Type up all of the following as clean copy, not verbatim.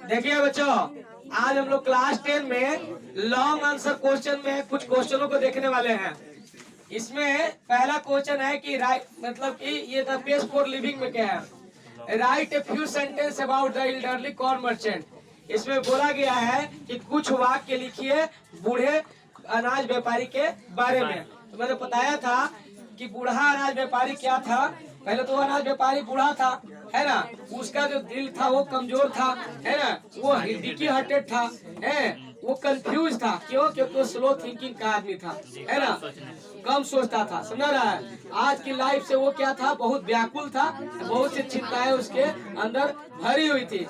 देखिए बच्चों, आज हम लोग क्लास 10 में लॉन्ग आंसर क्वेश्चन में कुछ क्वेश्चनों को देखने वाले हैं। इसमें पहला क्वेश्चन है कि राइट मतलब कि ये द बेस्ट फॉर लिविंग में क्या है, right a few sentence about the elderly corn merchant. इसमें बोला गया है कि कुछ वाक्य लिखिए बूढ़े अनाज व्यापारी के बारे में। तो मैंने बताया था कि बूढ़ा अनाज व्यापारी क्या था। पहले तो अनाज व्यापारी बूढ़ा था, है ना। उसका जो दिल था वो कमजोर था, है ना। वो डिकी हार्टेड था, है। वो कंफ्यूज था। क्यों? क्योंकि वो स्लो थिंकिंग का आदमी था, है ना। कम सोचता था, समझ रहा है। आज की लाइफ से वो क्या था, बहुत व्याकुल था, बहुत सी चिंताएं उसके अंदर भरी हुई थी,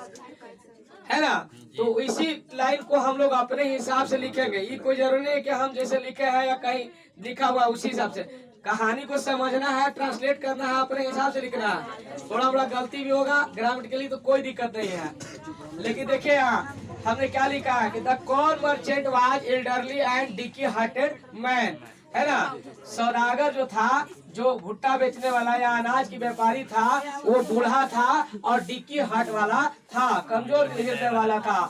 है ना। तो इसी लाइन को हम लोग अपने हिसाब से लिखेंगे। ये कोई जरूरी नहीं है कि हम जैसे लिखे हैं या कहीं लिखा हुआ उसी हिसाब से। कहानी को समझना है, ट्रांसलेट करना है, अपने हिसाब से लिखना है। थोड़ा बड़ा गलती भी होगा ग्रामेटिकली तो कोई दिक्कत नहीं है। लेकिन देखिए यहाँ हमने क्या लिखा है कि the corn merchant was elderly and dicky hearted man, है ना। सौदागर जो था, जो भुट्टा बेचने वाला या अनाज की व्यापारी था, वो बूढ़ा था और डिक्की हार्ट वाला था, कमजोर हृदय वाला था।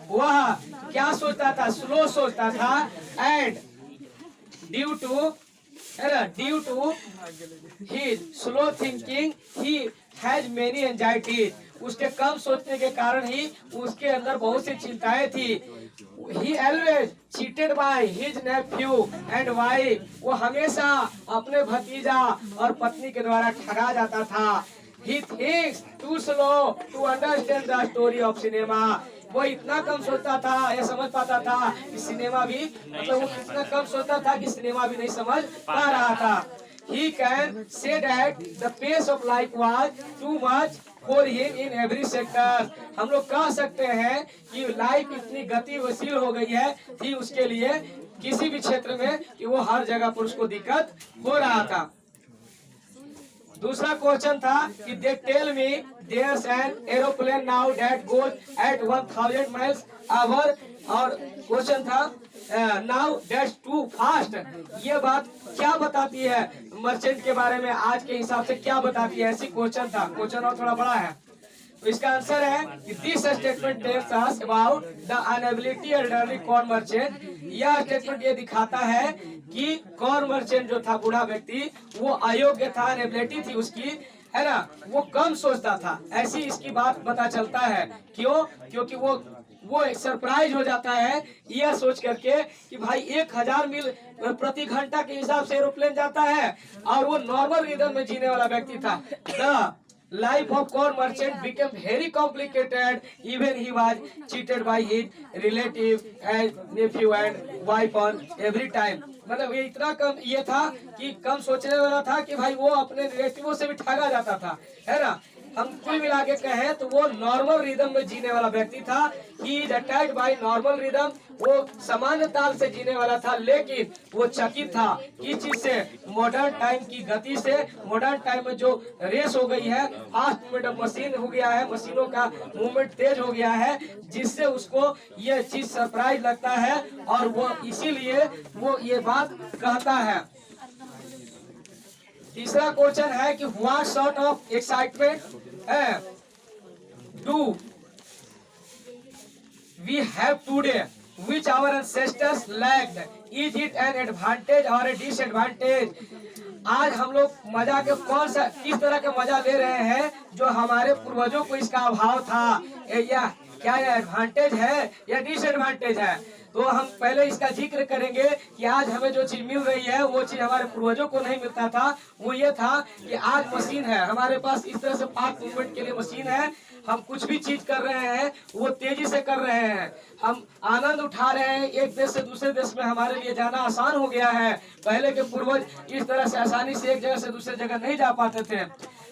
वह क्या सोचता था? स्लो सोचता था। And due to his slow thinking he has many anxieties. उसके कम सोचने के कारण ही उसके अंदर बहुत सी चिंताएं थी। He always cheated by his nephew and wife. वो हमेशा अपने भतीजा और पत्नी के द्वारा ठगा जाता था। He thinks too slow to understand the story of cinema. वो इतना कम सोचता था या समझ पाता था कि सिनेमा भी, मतलब वो इतना कम सोचता था कि सिनेमा भी नहीं समझ पा रहा था। He can say that the pace of life was too much for him in every sector. हम लोग कह सकते हैं कि लाइफ इतनी गतिशील हो गई है थी उसके लिए किसी भी क्षेत्र में कि वो हर जगह पर उसको दिक्कत हो रहा था। दूसरा क्वेश्चन था कि they tell me there's an aeroplane now that goes at 1000 miles hour. और क्वेश्चन था नाउ दैट्स टू फास्ट। ये बात क्या बताती है मर्चेंट के बारे में, आज के हिसाब से क्या बताती है? ऐसी क्वेश्चन था। क्वेश्चन और थोड़ा बड़ा है। तो इसका आंसर है कि this statement tells us about the inability elderly corn merchant. यह स्टेटमेंट ये दिखाता है कि कॉर्न मर्चेंट जो था, बूढ़ा व्यक्ति, वो अयोग्य था, अनएबिलिटी थी उसकी, है ना। वो कम सोचता था, ऐसी इसकी बात पता चलता है। क्यों? क्योंकि वो सरप्राइज हो जाता है यह सोच करके कि भाई 1000 मील प्रति घंटा के हिसाब से एरोप्लेन जाता है और वो नॉर्मल रिदम में जीने वाला व्यक्ति था। The life of corn merchant became very complicated. Even he was cheated by his relative and nephew and wife on every time. मतलब ये इतना कम ये था कि कम सोचने वाला था कि भाई वो अपने रिलेटिवों से भी ठगा जाता था, है ना। हम कुल मिला के कहें तो वो नॉर्मल रिदम में जीने वाला व्यक्ति था। He is attached by normal rhythm. वो सामान्य ताल से जीने वाला था, लेकिन वो चकित था किस चीज से? मॉडर्न टाइम की गति से। मॉडर्न टाइम में जो रेस हो गई है, फास्ट मूवमेंट ऑफ मशीन हो गया है, मशीनों का मूवमेंट तेज हो गया है, जिससे उसको ये चीज सरप्राइज लगता है और वो इसीलिए वो ये बात कहता है। तीसरा क्वेश्चन है कि what sort of excitement do we have today which our ancestors lacked? Is it an advantage or a disadvantage? आज हम लोग मजा के कौन सा, किस तरह का मजा ले रहे हैं जो हमारे पूर्वजों को इसका अभाव था? या क्या यह एडवांटेज है या डिसएडवांटेज है? तो हम पहले इसका जिक्र करेंगे कि आज हमें जो चीज मिल रही है वो चीज हमारे पूर्वजों को नहीं मिलता था। वो ये था कि आज मशीन है हमारे पास, इस तरह से फास्ट मूवमेंट के लिए मशीन है। हम कुछ भी चीज कर रहे हैं वो तेजी से कर रहे हैं, हम आनंद उठा रहे हैं। एक देश से दूसरे देश में हमारे लिए जाना आसान हो गया है। पहले के पूर्वज इस तरह से आसानी से एक जगह से दूसरे जगह नहीं जा पाते थे।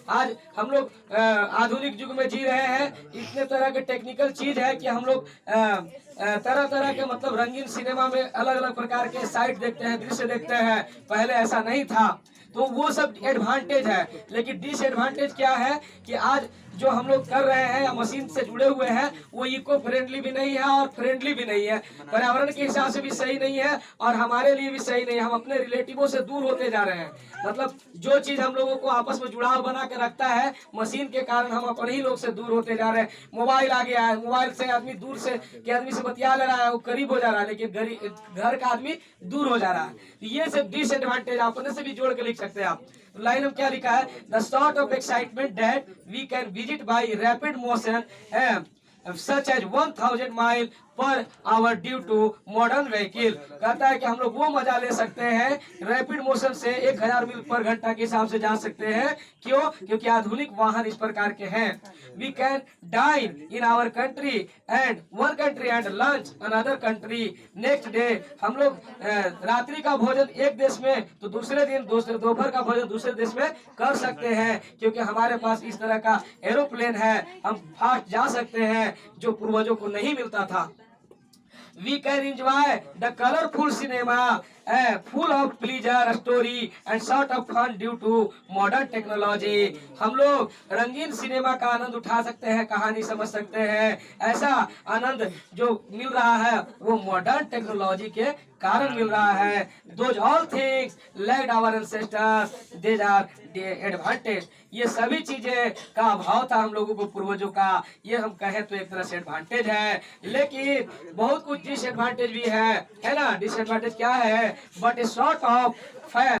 आज हम लोग आधुनिक युग में जी रहे हैं। इतने तरह के टेक्निकल चीज है कि हम लोग तरह तरह के मतलब रंगीन सिनेमा में अलग अलग प्रकार के साइट देखते हैं, दृश्य देखते हैं। पहले ऐसा नहीं था। तो वो सब एडवांटेज है। लेकिन डिसएडवांटेज क्या है कि आज जो हम लोग कर रहे हैं या मशीन से जुड़े हुए हैं वो इको फ्रेंडली भी नहीं है और फ्रेंडली भी नहीं है, पर्यावरण के हिसाब से भी सही नहीं है और हमारे लिए भी सही नहीं है। हम अपने रिलेटिवों से दूर होते जा रहे हैं। मतलब जो चीज हम लोगों को आपस में जुड़ाव बना के रखता है, मशीन के कारण हम अपने ही लोग से दूर होते जा रहे हैं। मोबाइल आ गया है, मोबाइल से आदमी दूर से के आदमी से बतिया ले रहा है, वो करीब हो जा रहा है, लेकिन घर का आदमी दूर हो जा रहा है। ये सब डिसएडवांटेज अपने से भी जोड़ के लिख सकते हैं आप। लाइन में क्या लिखा है? The sort of excitement that we can visit by rapid motion such as 1000 mile per hour due to modern vehicle. कहता है कि हम लोग वो मजा ले सकते हैं रैपिड मोशन से 1000 मील पर घंटा के हिसाब से जा सकते हैं। क्यों? क्योंकि आधुनिक वाहन इस प्रकार के हैं। We can dine in our country and one country and lunch another country next day. हम लोग रात्रि का भोजन एक देश में तो दूसरे दिन दोपहर का भोजन दूसरे देश में कर सकते हैं, क्योंकि हमारे पास इस तरह का एरोप्लेन है। हम फास्ट जा सकते हैं जो पूर्वजों को नहीं मिलता था। We can enjoy the colorful cinema, full of pleasure, story and sort of fun due to modern technology। हम लोग रंगीन सिनेमा का आनंद उठा सकते हैं, कहानी समझ सकते हैं। ऐसा आनंद जो मिल रहा है वो मॉडर्न टेक्नोलॉजी के कारण मिल रहा है। Those all things lacked our ancestors, these are the advantage। ये सभी चीजें का अभाव था हम लोगों को पूर्वजों का, ये हम कहें तो एक तरह से एडवांटेज है। लेकिन बहुत कुछ डिसएडवांटेज भी है ना। डिसएडवांटेज क्या है? But a sort of